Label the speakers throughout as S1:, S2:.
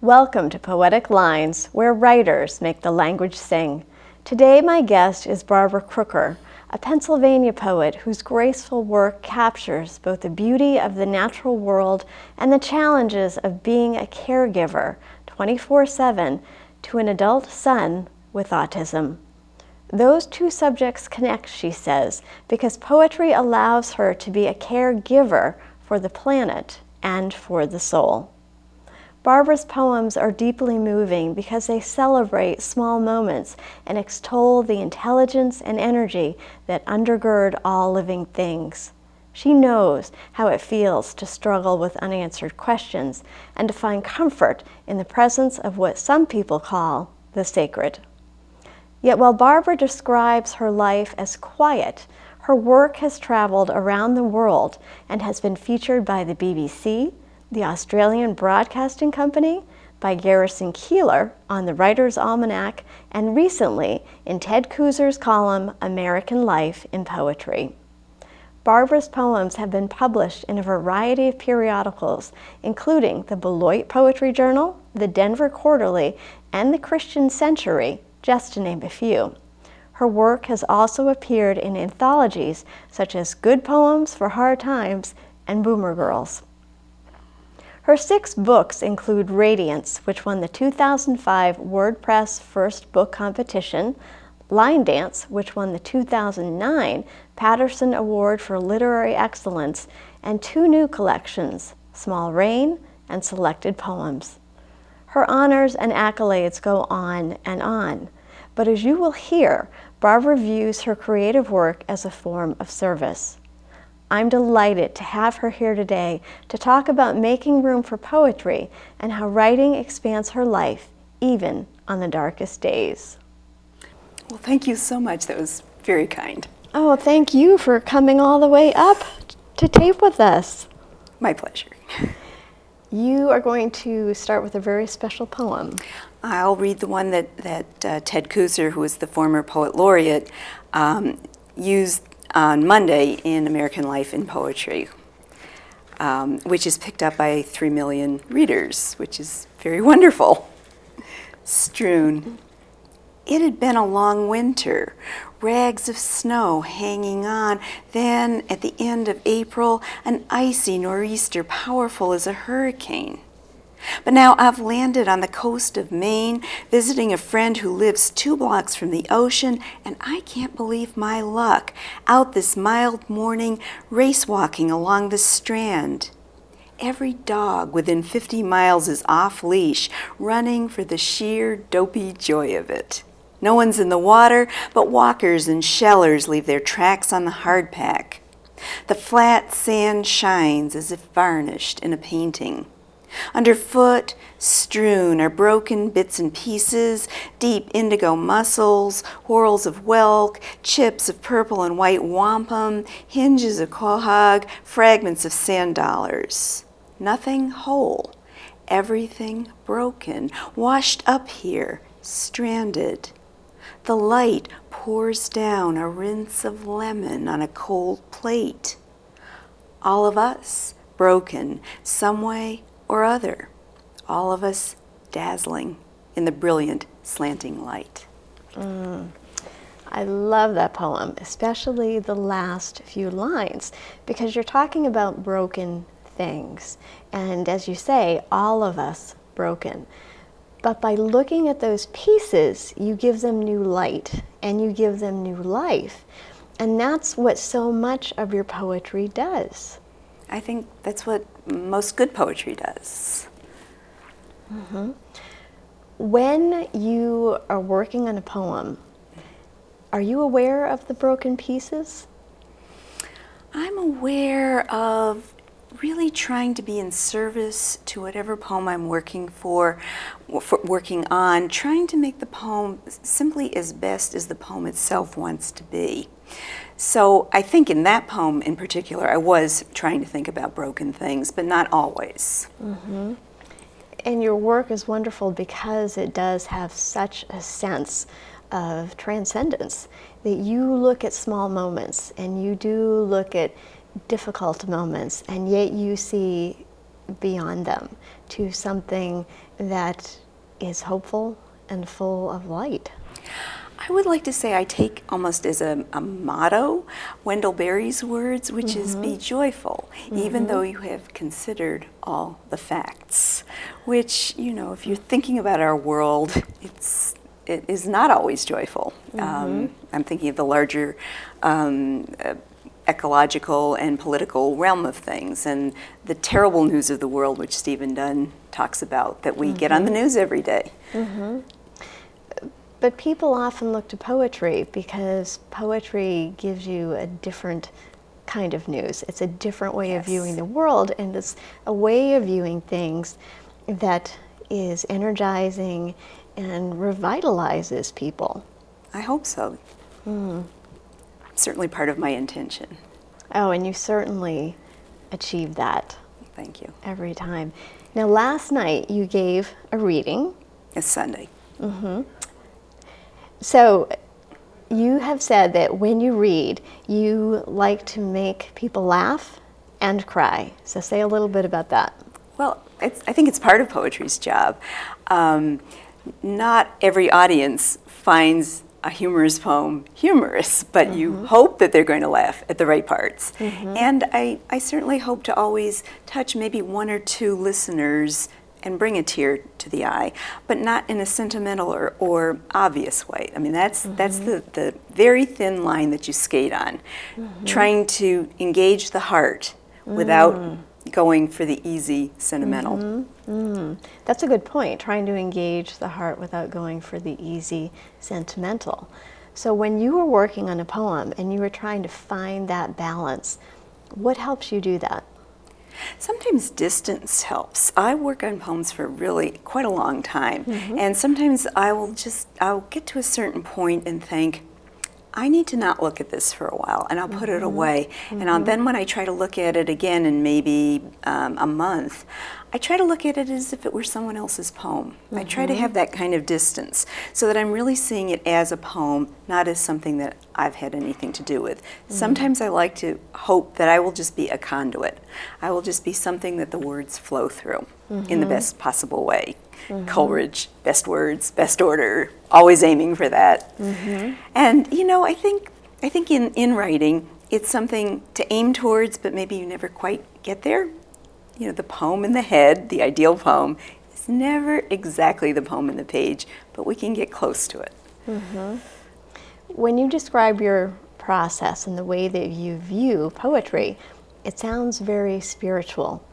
S1: Welcome to Poetic Lines, where writers make the language sing. Today my guest is Barbara Crooker, a Pennsylvania poet whose graceful work captures both the beauty of the natural world and the challenges of being a caregiver 24/7 to an adult son with autism. Those two subjects connect, she says, because poetry allows her to be a caregiver for the planet and for the soul. Barbara's poems are deeply moving because they celebrate small moments and extol the intelligence and energy that undergird all living things. She knows how it feels to struggle with unanswered questions and to find comfort in the presence of what some people call the sacred. Yet while Barbara describes her life as quiet, her work has traveled around the world and has been featured by the BBC, the Australian Broadcasting Company, by Garrison Keillor on the Writer's Almanac, and recently in Ted Kooser's column, American Life in Poetry. Barbara's poems have been published in a variety of periodicals, including the Beloit Poetry Journal, the Denver Quarterly, and the Christian Century, just to name a few. Her work has also appeared in anthologies such as Good Poems for Hard Times and Boomer Girls. Her 6 books include Radiance, which won the 2005 WordPress First Book Competition, Line Dance, which won the 2009 Patterson Award for Literary Excellence, and 2 new collections, Small Rain and Selected Poems. Her honors and accolades go on and on, but as you will hear, Barbara views her creative work as a form of service. I'm delighted to have her here today to talk about making room for poetry and how writing expands her life, even on the darkest days.
S2: Well, thank you so much. That was very kind.
S1: Oh, thank you for coming all the way up to tape with us.
S2: My pleasure.
S1: You are going to start with a very special poem.
S2: I'll read the one that Ted Kooser, who is the former poet laureate, used on Monday in American Life in Poetry, which is picked up by 3 million readers, which is very wonderful. Strewn. It had been a long winter, rags of snow hanging on, then at the end of April, an icy nor'easter powerful as a hurricane. But now I've landed on the coast of Maine, visiting a friend who lives 2 blocks from the ocean, and I can't believe my luck. Out this mild morning, race walking along the Strand. Every dog within 50 miles is off leash, running for the sheer dopey joy of it. No one's in the water, but walkers and shellers leave their tracks on the hardpack. The flat sand shines as if varnished in a painting. Underfoot, strewn are broken bits and pieces, deep indigo mussels, whorls of whelk, chips of purple and white wampum, hinges of quahog, fragments of sand dollars. Nothing whole, everything broken, washed up here, stranded. The light pours down a rinse of lemon on a cold plate. All of us broken some way or other, all of us dazzling in the brilliant slanting light.
S1: I love that poem, especially the last few lines, because you're talking about broken things. And as you say, all of us broken. But by looking at those pieces, you give them new light and you give them new life. And that's what so much of your poetry does.
S2: I think that's what most good poetry does.
S1: Mm-hmm. When you are working on a poem, are you aware of the broken pieces?
S2: I'm aware of really trying to be in service to whatever poem I'm working on, trying to make the poem simply as best as the poem itself wants to be. So I think in that poem in particular, I was trying to think about broken things, but not always.
S1: Mm-hmm. And your work is wonderful because it does have such a sense of transcendence, that you look at small moments and you do look at difficult moments, and yet you see beyond them to something that is hopeful and full of light?
S2: I would like to say I take almost as a motto Wendell Berry's words, which is be joyful, even though you have considered all the facts, which, you know, if you're thinking about our world, it is not always joyful. I'm thinking of the larger ecological and political realm of things, and the terrible news of the world, which Stephen Dunn talks about, that we get on the news every day.
S1: But people often look to poetry because poetry gives you a different kind of news. It's a different way of viewing the world, and it's a way of viewing things that is energizing and revitalizes people.
S2: I hope so. Certainly part of my intention.
S1: Oh, and you certainly achieve that.
S2: Thank you.
S1: Every time. Now, last night you gave a reading.
S2: It's Sunday.
S1: So you have said that when you read, you like to make people laugh and cry. So say a little bit about that.
S2: Well, I think it's part of poetry's job. Not every audience finds a humorous poem humorous, but you hope that they're going to laugh at the right parts. And I certainly hope to always touch maybe one or two listeners and bring a tear to the eye, but not in a sentimental or obvious way. I mean, that's the very thin line that you skate on, trying to engage the heart without going for the easy sentimental.
S1: That's a good point, trying to engage the heart without going for the easy sentimental. So when you were working on a poem and you were trying to find that balance, what helps you do that?
S2: Sometimes distance helps. I work on poems for really quite a long time, and sometimes I'll get to a certain point and think, I need to not look at this for a while, and I'll put it away. And then when I try to look at it again in maybe a month, I try to look at it as if it were someone else's poem. I try to have that kind of distance so that I'm really seeing it as a poem, not as something that I've had anything to do with. Sometimes I like to hope that I will just be a conduit. I will just be something that the words flow through in the best possible way. Coleridge, best words, best order, always aiming for that. And you know, I think in writing, it's something to aim towards, but maybe you never quite get there. You know, the poem in the head, the ideal poem, is never exactly the poem in the page, but we can get close to it.
S1: When you describe your process and the way that you view poetry, it sounds very spiritual.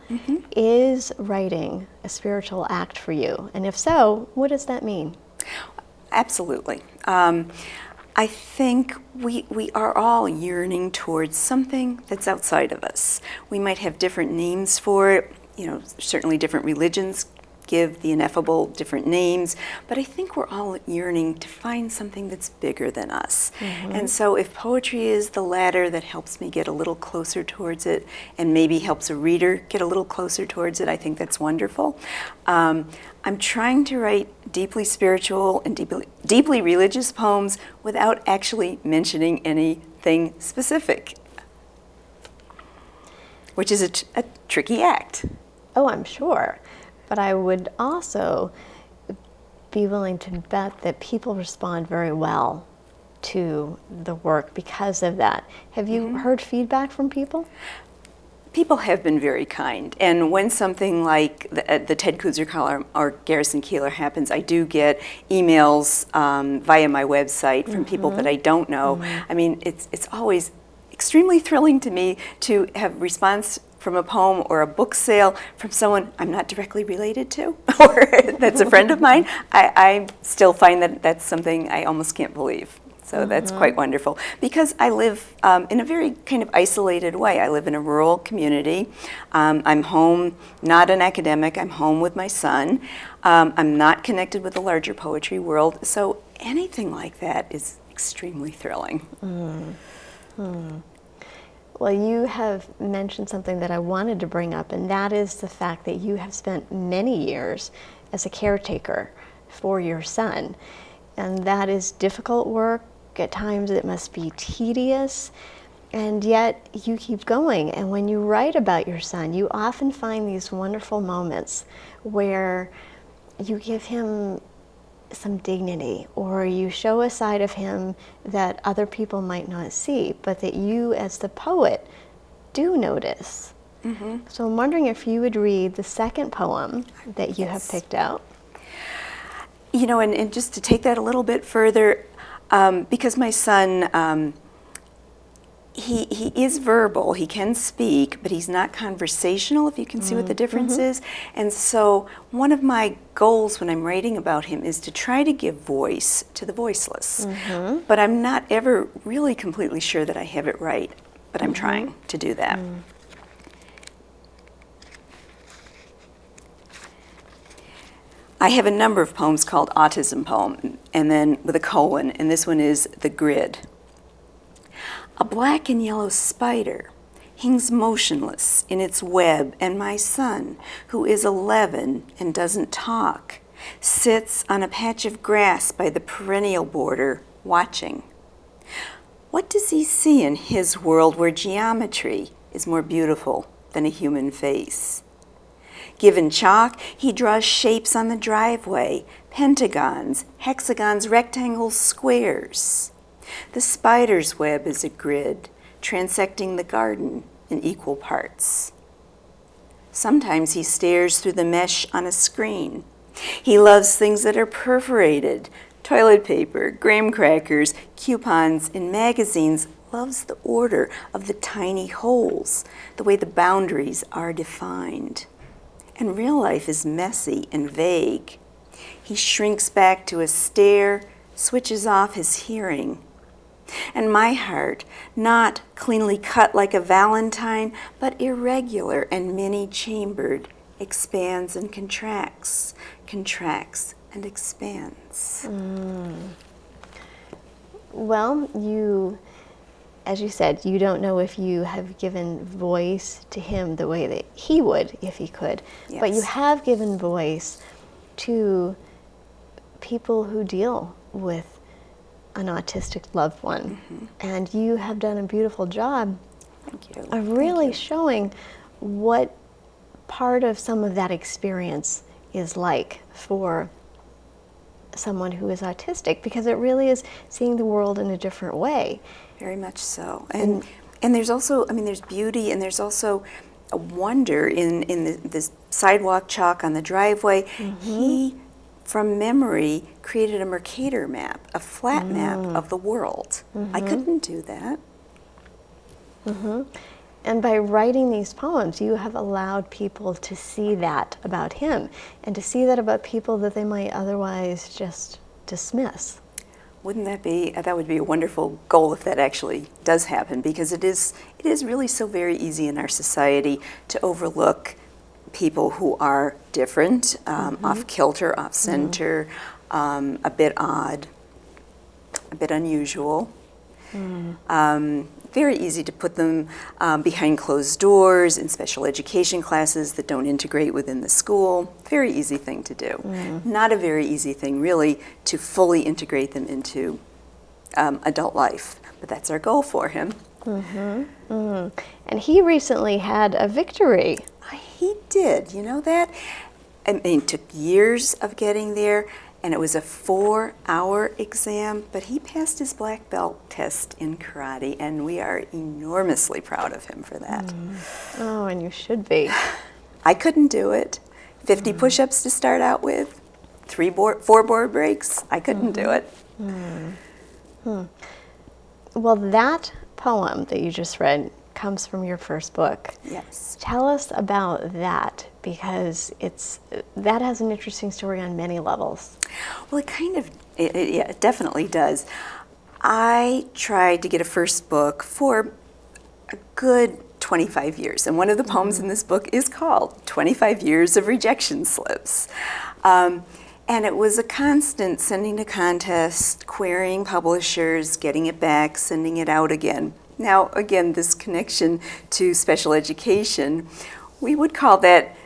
S1: Is writing a spiritual act for you? And if so, what does that mean?
S2: Absolutely. I think we are all yearning towards something that's outside of us. We might have different names for it. You know, certainly different religions give the ineffable different names, but I think we're all yearning to find something that's bigger than us. And so if poetry is the ladder that helps me get a little closer towards it and maybe helps a reader get a little closer towards it, I think that's wonderful. I'm trying to write deeply spiritual and deeply religious poems without actually mentioning anything specific, which is a tricky act.
S1: Oh, I'm sure. But I would also be willing to bet that people respond very well to the work because of that. Have you heard feedback from people?
S2: People have been very kind, and when something like the Ted Kooser column or Garrison Keillor happens, I do get emails via my website from people that I don't know. I mean, it's always extremely thrilling to me to have response from a poem or a book sale from someone I'm not directly related to or that's a friend of mine. I still find that that's something I almost can't believe. So that's quite wonderful because I live in a very kind of isolated way. I live in a rural community. I'm home, not an academic. I'm home with my son. I'm not connected with the larger poetry world. So anything like that is extremely thrilling.
S1: Well, you have mentioned something that I wanted to bring up, and that is the fact that you have spent many years as a caretaker for your son. And that is difficult work. At times it must be tedious. And yet you keep going. And when you write about your son, you often find these wonderful moments where you give him some dignity, or you show a side of him that other people might not see, but that you as the poet do notice. So I'm wondering if you would read the second poem that you have picked out.
S2: You know, and just to take that a little bit further, because my son, he is verbal, he can speak, but he's not conversational, if you can see what the difference is. And so one of my goals when I'm writing about him is to try to give voice to the voiceless. But I'm not ever really completely sure that I have it right, but I'm trying to do that. I have a number of poems called Autism Poem, and then with a colon, and this one is The Grid. A black and yellow spider hangs motionless in its web, and my son, who is 11 and doesn't talk, sits on a patch of grass by the perennial border, watching. What does he see in his world where geometry is more beautiful than a human face? Given chalk, he draws shapes on the driveway, pentagons, hexagons, rectangles, squares. The spider's web is a grid, transecting the garden in equal parts. Sometimes he stares through the mesh on a screen. He loves things that are perforated, toilet paper, graham crackers, coupons in magazines, loves the order of the tiny holes, the way the boundaries are defined. And real life is messy and vague. He shrinks back to a stare, switches off his hearing. And my heart, not cleanly cut like a valentine, but irregular and many-chambered, expands and contracts, contracts and expands.
S1: Well, you, as you said, you don't know if you have given voice to him the way that he would if he could, but you have given voice to people who deal with an autistic loved one. And you have done a beautiful job of really showing what part of some of that experience is like for someone who is autistic, because it really is seeing the world in a different way.
S2: Very much so. And there's also, I mean, there's beauty, and there's also a wonder in the sidewalk chalk on the driveway. He, from memory, created a Mercator map, a flat map of the world. I couldn't do that.
S1: And by writing these poems, you have allowed people to see that about him, and to see that about people that they might otherwise just dismiss.
S2: Wouldn't that be, that would be a wonderful goal if that actually does happen, because it is really so very easy in our society to overlook people who are different, off kilter, off center, a bit odd, a bit unusual. Very easy to put them behind closed doors in special education classes that don't integrate within the school. Very easy thing to do. Not a very easy thing, really, to fully integrate them into adult life. But that's our goal for him.
S1: And he recently had a victory.
S2: He did, you know that? I mean, it took years of getting there, and it was a 4-hour exam, but he passed his black belt test in karate, and we are enormously proud of him for that.
S1: Oh, and you should be.
S2: I couldn't do it. 50 push-ups to start out with, 4 board breaks. I couldn't do it.
S1: Well, that poem that you just read comes from your first book.
S2: Yes.
S1: Tell us about that, because that has an interesting story on many levels.
S2: Well, it definitely does. I tried to get a first book for a good 25 years, and one of the poems in this book is called 25 Years of Rejection Slips. And it was a constant sending to contests, querying publishers, getting it back, sending it out again. Now, again, this connection to special education, we would call that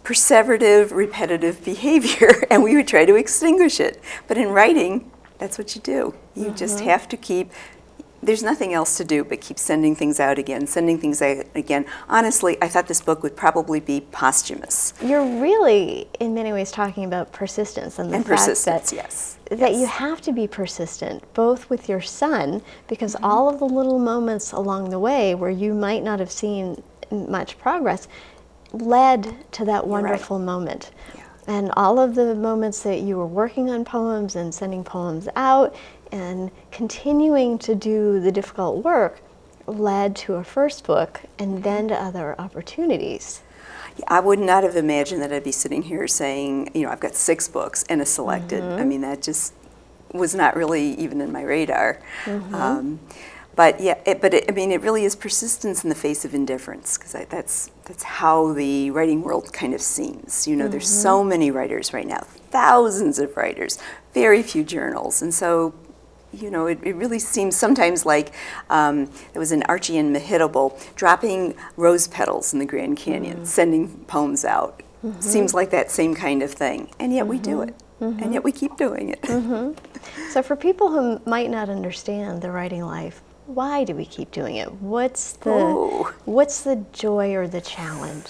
S2: perseverative, repetitive behavior, and we would try to extinguish it. But in writing, that's what you do. You just have to keep there's nothing else to do but keep sending things out again, sending things out again. Honestly, I thought this book would probably be posthumous.
S1: You're really, in many ways, talking about persistence and the fact
S2: persistence,
S1: that,
S2: yes.
S1: that you have to be persistent, both with your son, because all of the little moments along the way where you might not have seen much progress led to that wonderful moment.
S2: Yeah.
S1: And all of the moments that you were working on poems and sending poems out and continuing to do the difficult work led to a first book and then to other opportunities.
S2: I would not have imagined that I'd be sitting here saying, you know, I've got 6 books and a selected. I mean, that just was not really even in my radar. But yeah, I mean, it really is persistence in the face of indifference, because that's how the writing world kind of seems. You know, there's so many writers right now, thousands of writers, very few journals, and so, you know, it really seems sometimes like there was an Archie and Mehitable dropping rose petals in the Grand Canyon, sending poems out. Seems like that same kind of thing, and yet we do it, and yet we keep doing it.
S1: So for people who might not understand the writing life, why do we keep doing it? What's the joy or the challenge?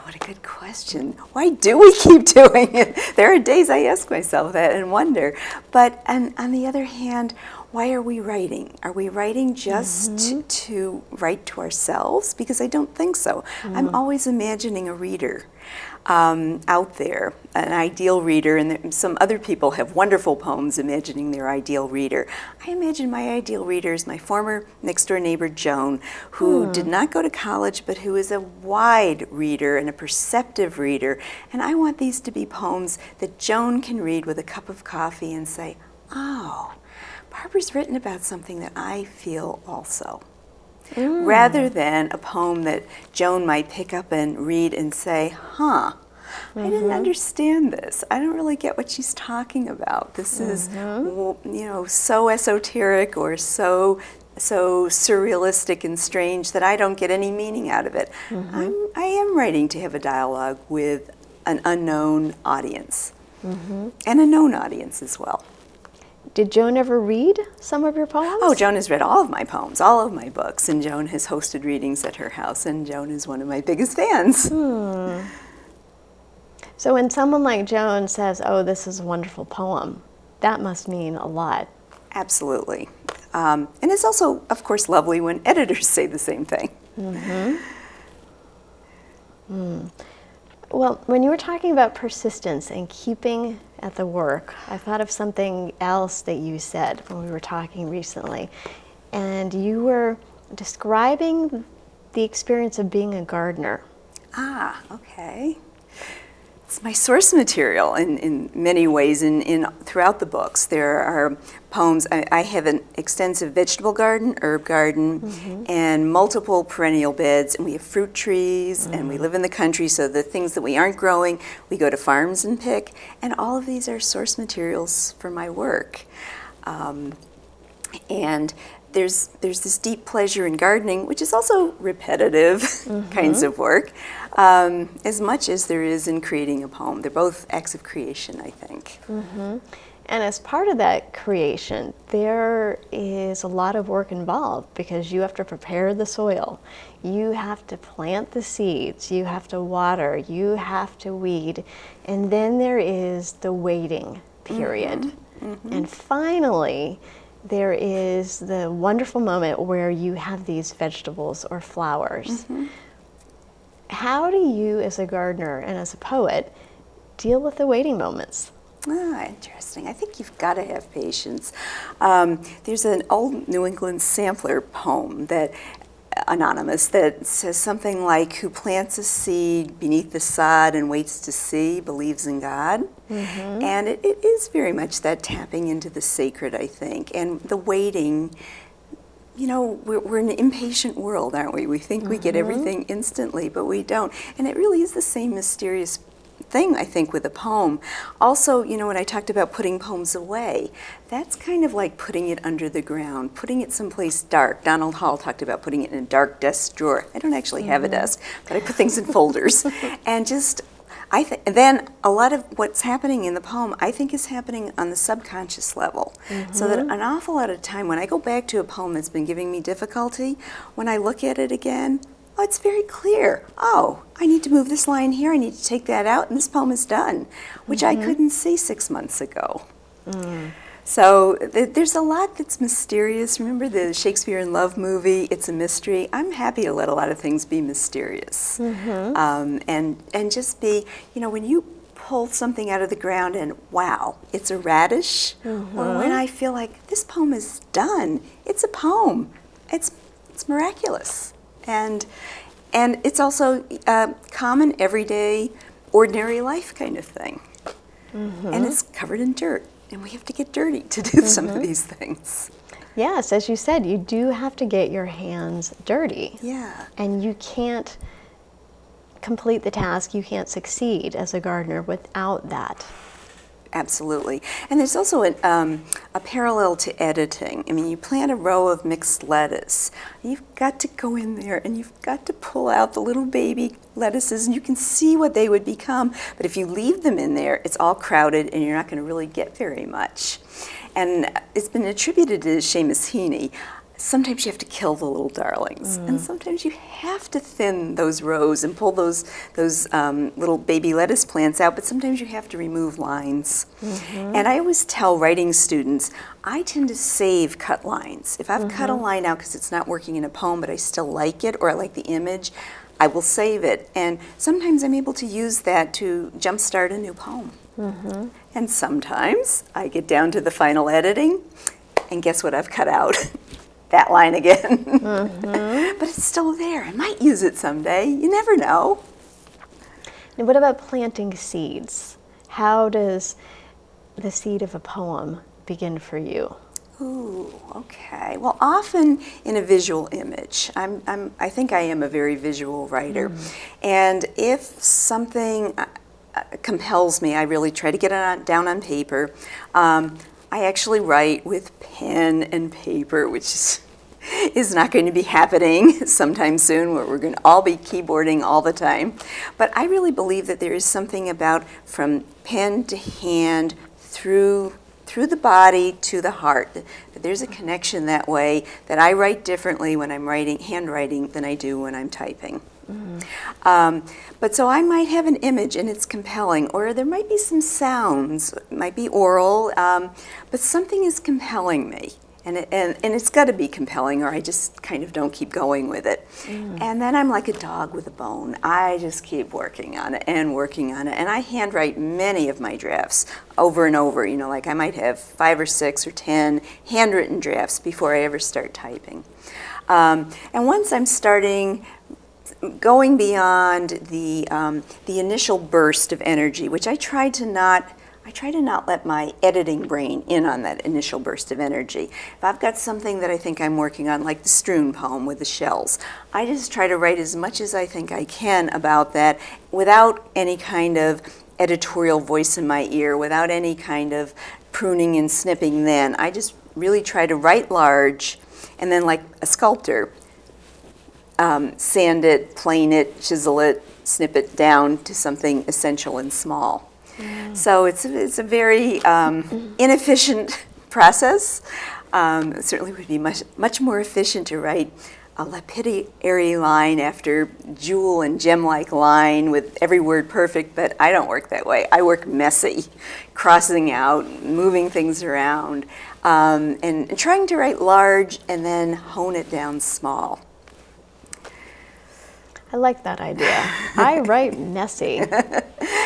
S2: What a good question. Why do we keep doing it? There are days I ask myself that and wonder. But on the other hand, why are we writing? Are we writing just to write to ourselves? Because I don't think so. I'm always imagining a reader out there, an ideal reader, and some other people have wonderful poems imagining their ideal reader. I imagine my ideal reader is my former next-door neighbor, Joan, who did not go to college, but who is a wide reader and a perceptive reader. And I want these to be poems that Joan can read with a cup of coffee and say, oh, Barbara's written about something that I feel also. Rather than a poem that Joan might pick up and read and say, huh, I didn't understand this. I don't really get what she's talking about. This is, you know, so esoteric or so surrealistic and strange that I don't get any meaning out of it. I am writing to have a dialogue with an unknown audience and a known audience as well.
S1: Did Joan ever read some of your poems?
S2: Oh, Joan has read all of my poems, all of my books, and Joan has hosted readings at her house, and Joan is one of my biggest fans.
S1: So when someone like Joan says, oh, this is a wonderful poem, that must mean a lot.
S2: Absolutely. And it's also, of course, lovely when editors say the same thing.
S1: Well, when you were talking about persistence and keeping at the work, I thought of something else that you said when we were talking recently. And you were describing the experience of being a gardener.
S2: Ah, okay. It's my source material in many ways. Throughout the books, there are poems. I have an extensive vegetable garden, herb garden, and multiple perennial beds. And we have fruit trees, and we live in the country, so the things that we aren't growing, we go to farms and pick. And all of these are source materials for my work. And there's this deep pleasure in gardening, which is also repetitive kinds of work, as much as there is in creating a poem. They're both acts of creation, I think.
S1: And as part of that creation, there is a lot of work involved because you have to prepare the soil, you have to plant the seeds, you have to water, you have to weed, and then there is the waiting period. And finally, there is the wonderful moment where you have these vegetables or flowers. How do you, as a gardener and as a poet, deal with the waiting moments?
S2: Ah, interesting. I think you've got to have patience. There's an old New England sampler poem that anonymous that says something like, who plants a seed beneath the sod and waits to see, believes in God. And it is very much that tapping into the sacred, I think, and the waiting. You know, we're in an impatient world, aren't we? We think we get everything instantly, but we don't. And it really is the same mysterious thing, I think, with a poem. Also, you know, when I talked about putting poems away, that's kind of like putting it under the ground, putting it someplace dark. Donald Hall talked about putting it in a dark desk drawer. I don't actually have a desk, but I put things in folders. And just then a lot of what's happening in the poem, I think, is happening on the subconscious level. So that an awful lot of time, when I go back to a poem that's been giving me difficulty, when I look at it again, oh, it's very clear. Oh, I need to move this line here, I need to take that out, and this poem is done, which I couldn't see 6 months ago. So there's a lot that's mysterious. Remember the Shakespeare in Love movie, It's a Mystery? I'm happy to let a lot of things be mysterious. And just be, you know, when you pull something out of the ground and wow, it's a radish, or when I feel like this poem is done, it's a poem. It's miraculous. And it's also common, everyday, ordinary life kind of thing. And it's covered in dirt. And we have to get dirty to do some of these things.
S1: Yes, as you said, you do have to get your hands dirty.
S2: Yeah.
S1: And you can't complete the task, you can't succeed as a gardener without that.
S2: Absolutely. And there's also a parallel to editing. I mean, you plant a row of mixed lettuce. You've got to go in there and you've got to pull out the little baby lettuces, and you can see what they would become. But if you leave them in there, it's all crowded and you're not going to really get very much. And it's been attributed to Seamus Heaney. Sometimes you have to kill the little darlings, and sometimes you have to thin those rows and pull those little baby lettuce plants out, but sometimes you have to remove lines. And I always tell writing students, I tend to save cut lines. If I've cut a line out because it's not working in a poem, but I still like it, or I like the image, I will save it. And sometimes I'm able to use that to jumpstart a new poem. And sometimes I get down to the final editing, and guess what I've cut out? That line again. But it's still there. I might use it someday. You never know.
S1: Now, what about planting seeds? How does the seed of a poem begin for you?
S2: Ooh, okay. Well, often in a visual image. I think I am a very visual writer. And if something compels me, I really try to get it down on paper. I actually write with pen and paper, which is not going to be happening sometime soon, where we're going to all be keyboarding all the time. But I really believe that there is something about from pen to hand, through the body to the heart. That there's a connection that way, that I write differently when I'm handwriting than I do when I'm typing. But so I might have an image and it's compelling, or there might be some sounds, it might be oral, but something is compelling me. And it's got to be compelling, or I just kind of don't keep going with it. And then I'm like a dog with a bone. I just keep working on it and working on it. And I handwrite many of my drafts over and over. You know, like I might have 5 or 6 or 10 handwritten drafts before I ever start typing. And once I'm going beyond the initial burst of energy, which I try to not let my editing brain in on that initial burst of energy. If I've got something that I think I'm working on, like the strewn poem with the shells, I just try to write as much as I think I can about that without any kind of editorial voice in my ear, without any kind of pruning and snipping then. I just really try to write large, and then like a sculptor, sand it, plane it, chisel it, snip it down to something essential and small. So it's a very inefficient process. It certainly would be much more efficient to write a lapidary line after jewel and gem-like line with every word perfect, but I don't work that way. I work messy, crossing out, moving things around, and trying to write large and then hone it down small.
S1: I like that idea. I write messy.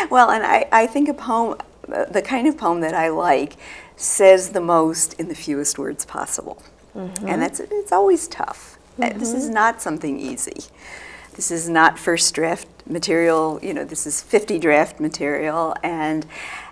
S2: Well, and I think a poem, the kind of poem that I like, says the most in the fewest words possible. And it's always tough. This is not something easy. This is not first draft material, you know, this is 50 draft material, and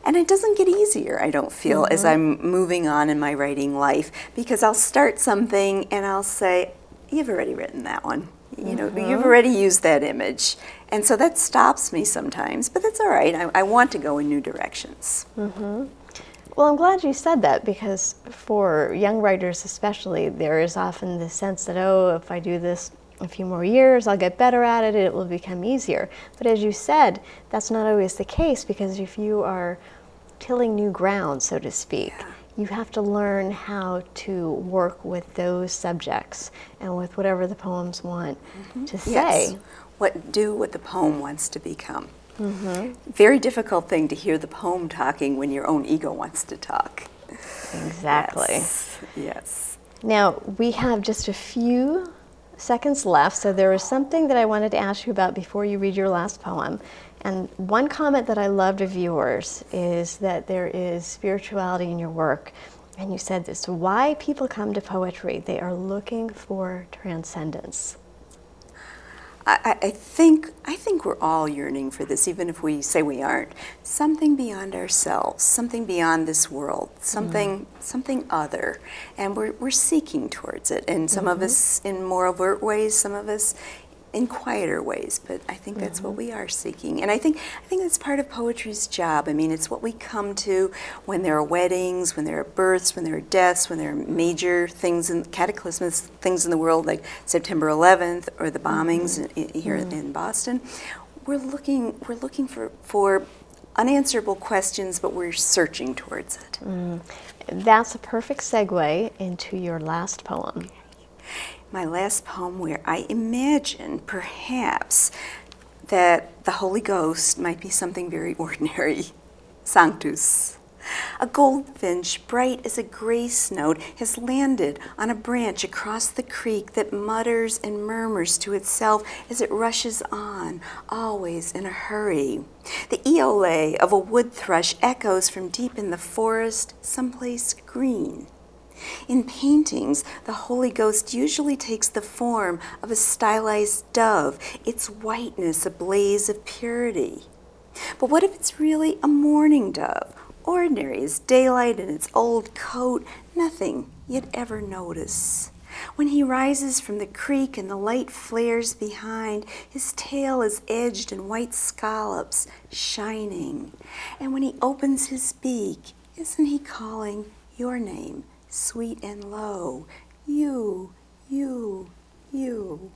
S2: it doesn't get easier, I don't feel, as I'm moving on in my writing life, because I'll start something and I'll say, you've already written that one. You know, you've already used that image. And so that stops me sometimes, but that's all right. I want to go in new directions.
S1: Well, I'm glad you said that, because for young writers especially, there is often the sense that, oh, if I do this a few more years, I'll get better at it, it will become easier. But as you said, that's not always the case, because if you are tilling new ground, so to speak, you have to learn how to work with those subjects and with whatever the poems want to say.
S2: Yes. What the poem wants to become. Very difficult thing to hear the poem talking when your own ego wants to talk.
S1: Exactly.
S2: Yes. Yes.
S1: Now, we have just a few seconds left, so there was something that I wanted to ask you about before you read your last poem. And one comment that I loved of yours is that there is spirituality in your work. And you said this: why people come to poetry, they are looking for transcendence.
S2: I think we're all yearning for this, even if we say we aren't. Something beyond ourselves, something beyond this world, something other, and we're seeking towards it. And some of us in more overt ways, some of us in quieter ways. But I think that's what we are seeking, and I think that's part of poetry's job. I mean, it's what we come to when there are weddings, when there are births, when there are deaths, when there are major things and cataclysmic things in the world, like September 11th or the bombings here in Boston. We're looking for unanswerable questions, but we're searching towards it.
S1: That's a perfect segue into your last poem.
S2: My last poem, where I imagine perhaps that the Holy Ghost might be something very ordinary. Sanctus. A goldfinch, bright as a grace note, has landed on a branch across the creek that mutters and murmurs to itself as it rushes on, always in a hurry. The eole of a wood thrush echoes from deep in the forest, someplace green. In paintings, the Holy Ghost usually takes the form of a stylized dove, its whiteness a blaze of purity. But what if it's really a mourning dove, ordinary as daylight in its old coat, nothing you'd ever notice? When he rises from the creek and the light flares behind, his tail is edged in white scallops, shining. And when he opens his beak, isn't he calling your name? Sweet and low, you, you, you.